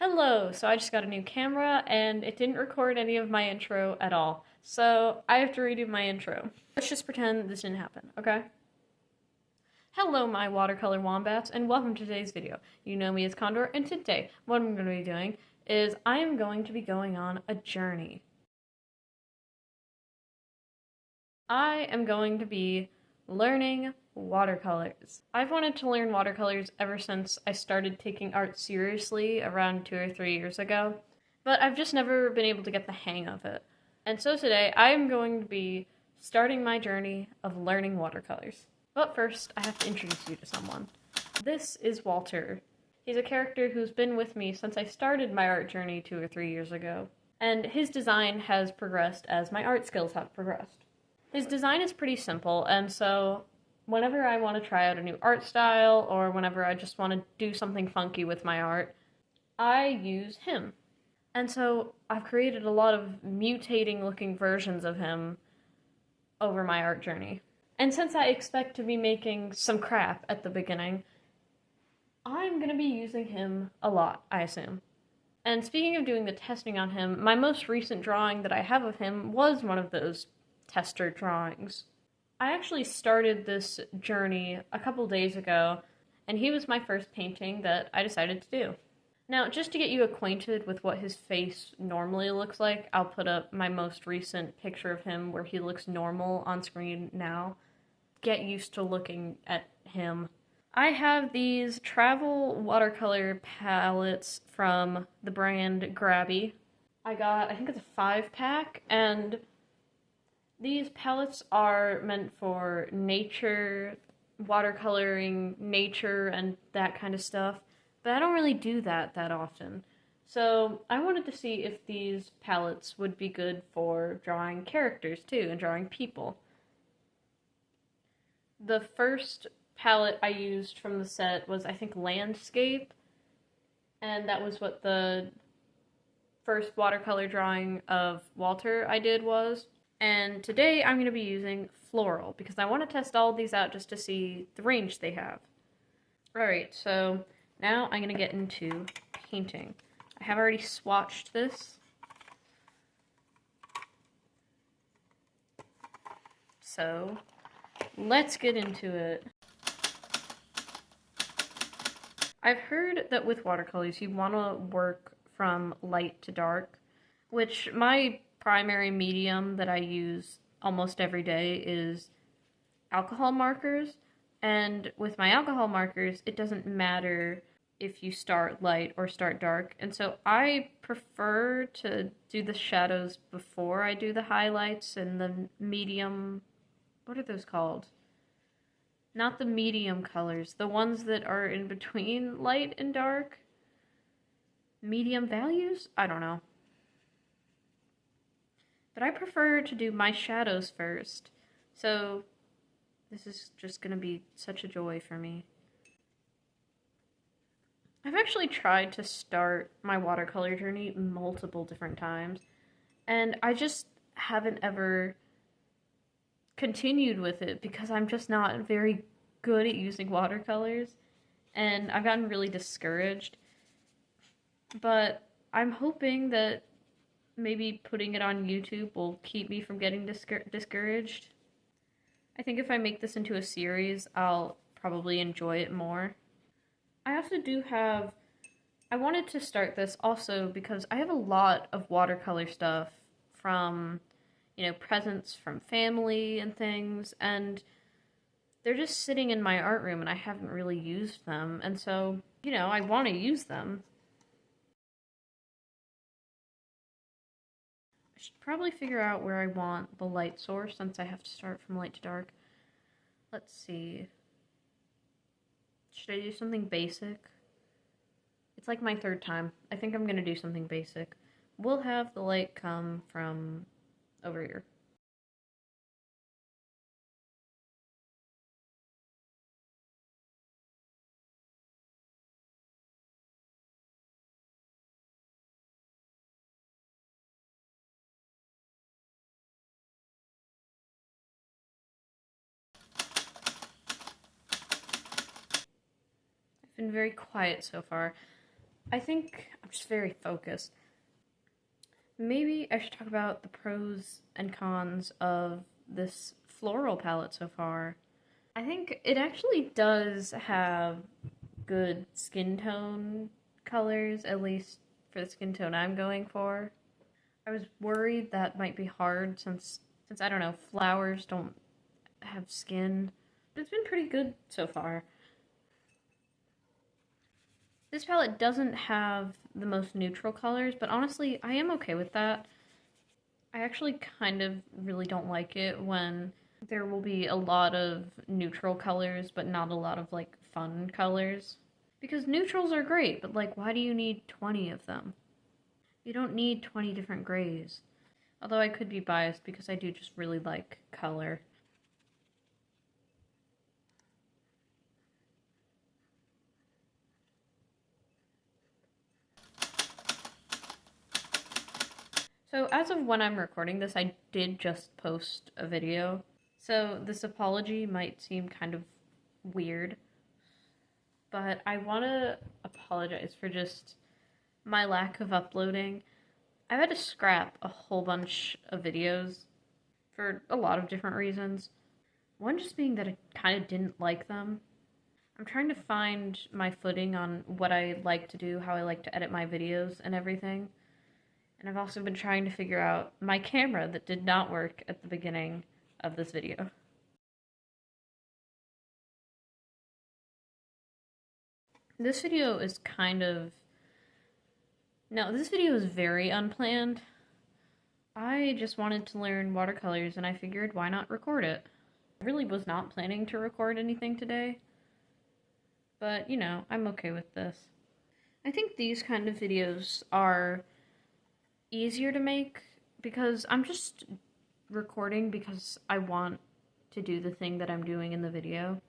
Hello! So I just got a new camera and it didn't record any of my intro at all. So I have to redo my intro. Let's just pretend this didn't happen, okay? Hello, my watercolor wombats, and welcome to today's video. You know me as Condor, and today what I'm going to be doing is I am going to be going on a journey. I am going to be learning watercolors. I've wanted to learn watercolors ever since I started taking art seriously around 2 or 3 years ago, but I've just never been able to get the hang of it. And so today I'm going to be starting my journey of learning watercolors. But first, I have to introduce you to someone. This is Walter. He's a character who's been with me since I started my art journey 2 or 3 years ago, and his design has progressed as my art skills have progressed. His design is pretty simple, and so whenever I want to try out a new art style, or whenever I just want to do something funky with my art, I use him. And so I've created a lot of mutating looking versions of him over my art journey. And since I expect to be making some crap at the beginning, I'm going to be using him a lot, I assume. And speaking of doing the testing on him, my most recent drawing that I have of him was one of those tester drawings. I actually started this journey a couple days ago, and he was my first painting that I decided to do. Now, just to get you acquainted with what his face normally looks like, I'll put up my most recent picture of him where he looks normal on screen now. Get used to looking at him. I have these travel watercolor palettes from the brand Grabby. I think it's a 5-pack, and these palettes are meant for nature, watercoloring nature, and that kind of stuff, but I don't really do that often. So I wanted to see if these palettes would be good for drawing characters too, and drawing people. The first palette I used from the set was, I think, Landscape, and that was what the first watercolor drawing of Walter I did was. And today I'm going to be using Floral, because I want to test all of these out just to see the range they have. Alright, so now I'm going to get into painting. I have already swatched this. So, let's get into it. I've heard that with watercolors you want to work from light to dark, which my primary medium that I use almost every day is alcohol markers, and with my alcohol markers it doesn't matter if you start light or start dark, and so I prefer to do the shadows before I do the highlights and the medium, what are those called? Not the medium colors, the ones that are in between light and dark. Medium values? I don't know. But I prefer to do my shadows first, so this is just going to be such a joy for me. I've actually tried to start my watercolor journey multiple different times, and I just haven't ever continued with it because I'm just not very good at using watercolors, and I've gotten really discouraged. But I'm hoping that maybe putting it on YouTube will keep me from getting discouraged. I think if I make this into a series, I'll probably enjoy it more. I wanted to start this also because I have a lot of watercolor stuff from, presents from family and things, and they're just sitting in my art room and I haven't really used them, and so, I want to use them. I should probably figure out where I want the light source since I have to start from light to dark. Let's see. Should I do something basic? It's like my third time. I think I'm gonna do something basic. We'll have the light come from over here. I've been very quiet so far. I think I'm just very focused. Maybe I should talk about the pros and cons of this floral palette so far. I think it actually does have good skin tone colors, at least for the skin tone I'm going for. I was worried that might be hard since I don't know, flowers don't have skin. But it's been pretty good so far. This palette doesn't have the most neutral colors, but honestly, I am okay with that. I actually kind of really don't like it when there will be a lot of neutral colors, but not a lot of like fun colors. Because neutrals are great, but like, why do you need 20 of them? You don't need 20 different grays. Although I could be biased because I do just really like color. So as of when I'm recording this, I did just post a video. So this apology might seem kind of weird, but I want to apologize for just my lack of uploading. I've had to scrap a whole bunch of videos for a lot of different reasons. One just being that I kind of didn't like them. I'm trying to find my footing on what I like to do, how I like to edit my videos and everything. And I've also been trying to figure out my camera that did not work at the beginning of this video. This video is kind of... No, this video is very unplanned. I just wanted to learn watercolors and I figured why not record it. I really was not planning to record anything today, but you know, I'm okay with this. I think these kind of videos are easier to make because I'm just recording because I want to do the thing that I'm doing in the video.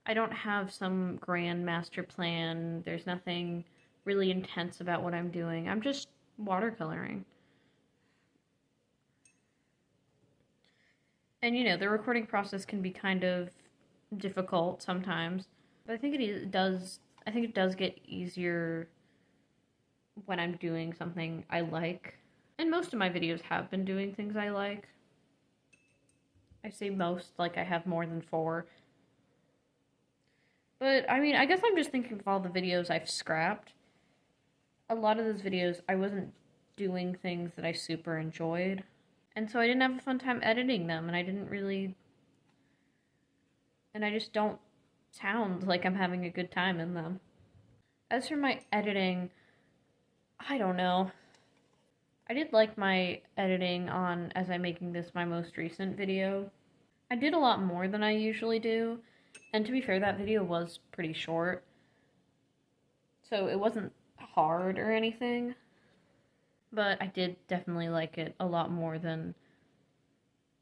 I don't have some grand master plan. There's nothing really intense about what I'm doing. I'm just watercoloring. And you know, the recording process can be kind of difficult sometimes, but I think it does get easier when I'm doing something I like. And most of my videos have been doing things I like. I say most like I have more than 4. But I mean, I guess I'm just thinking of all the videos I've scrapped. A lot of those videos I wasn't doing things that I super enjoyed. And so I didn't have a fun time editing them, and I just don't sound like I'm having a good time in them. As for my editing, I don't know. I did like my editing on as I'm making this my most recent video. I did a lot more than I usually do, and to be fair, that video was pretty short, so it wasn't hard or anything, but I did definitely like it a lot more than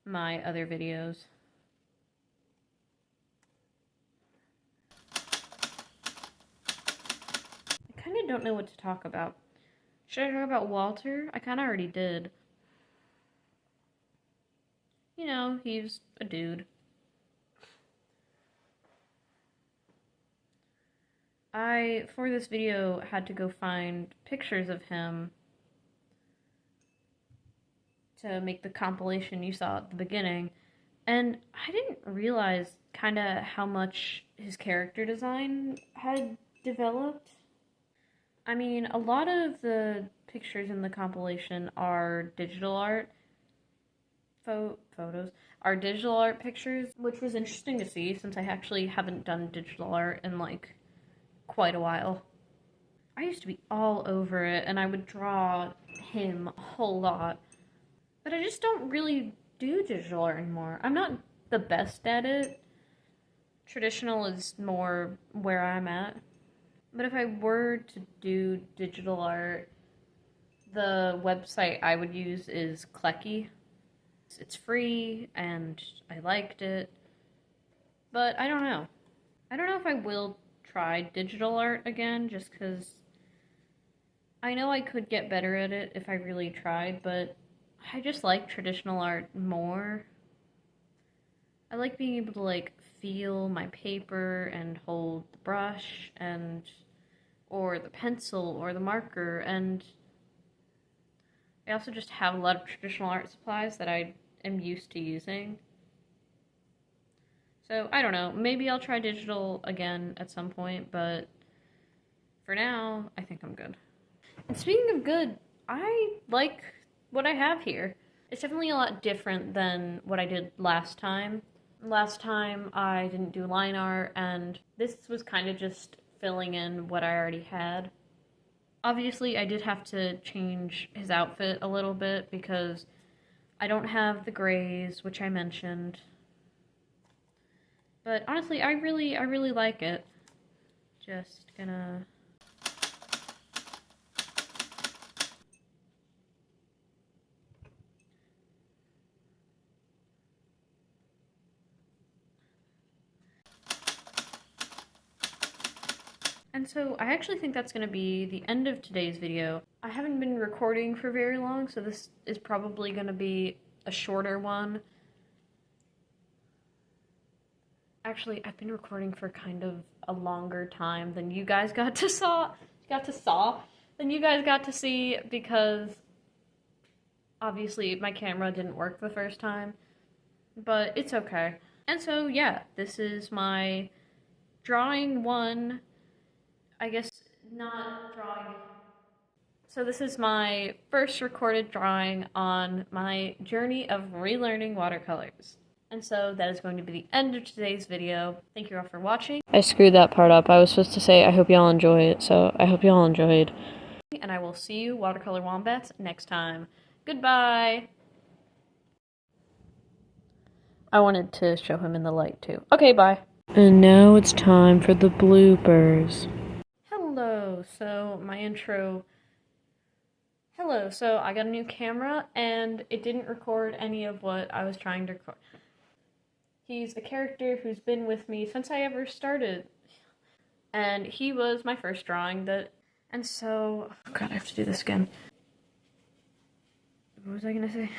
my other videos. I kind of don't know what to talk about. Should I talk about Walter? I kind of already did. You know, he's a dude. I, for this video, had to go find pictures of him to make the compilation you saw at the beginning, and I didn't realize kind of how much his character design had developed. I mean, a lot of the pictures in the compilation are digital art, photos, are digital art pictures, which was interesting to see since I actually haven't done digital art in like quite a while. I used to be all over it and I would draw him a whole lot, but I just don't really do digital art anymore. I'm not the best at it. Traditional is more where I'm at. But if I were to do digital art, the website I would use is Klecky. It's free and I liked it, but I don't know. I don't know if I will try digital art again just because I know I could get better at it if I really tried, but I just like traditional art more. I like being able to like feel my paper and hold the brush and or the pencil or the marker, and I also just have a lot of traditional art supplies that I am used to using. So I don't know, maybe I'll try digital again at some point, but for now, I think I'm good. And speaking of good, I like what I have here. It's definitely a lot different than what I did last time. Last time I didn't do line art, and this was kind of just filling in what I already had. Obviously, I did have to change his outfit a little bit because I don't have the grays, which I mentioned. But honestly, I really like it. Just gonna... And so I actually think that's going to be the end of today's video. I haven't been recording for very long, so this is probably going to be a shorter one. Actually, I've been recording for kind of a longer time than you guys got to than you guys got to see, because obviously my camera didn't work the first time, but it's okay. And so yeah, this is my drawing one. I guess not drawing. So this is my first recorded drawing on my journey of relearning watercolors. And so that is going to be the end of today's video. Thank you all for watching. I screwed that part up. I was supposed to say I hope y'all enjoy it, so I hope y'all enjoyed. And I will see you watercolor wombats next time. Goodbye! I wanted to show him in the light too. Okay, bye. And now it's time for the bloopers. Hello, so my intro... Hello, so I got a new camera, and it didn't record any of what I was trying to record. He's a character who's been with me since I ever started, and he was my first drawing that... And so... Oh god, I have to do this again. What was I gonna say?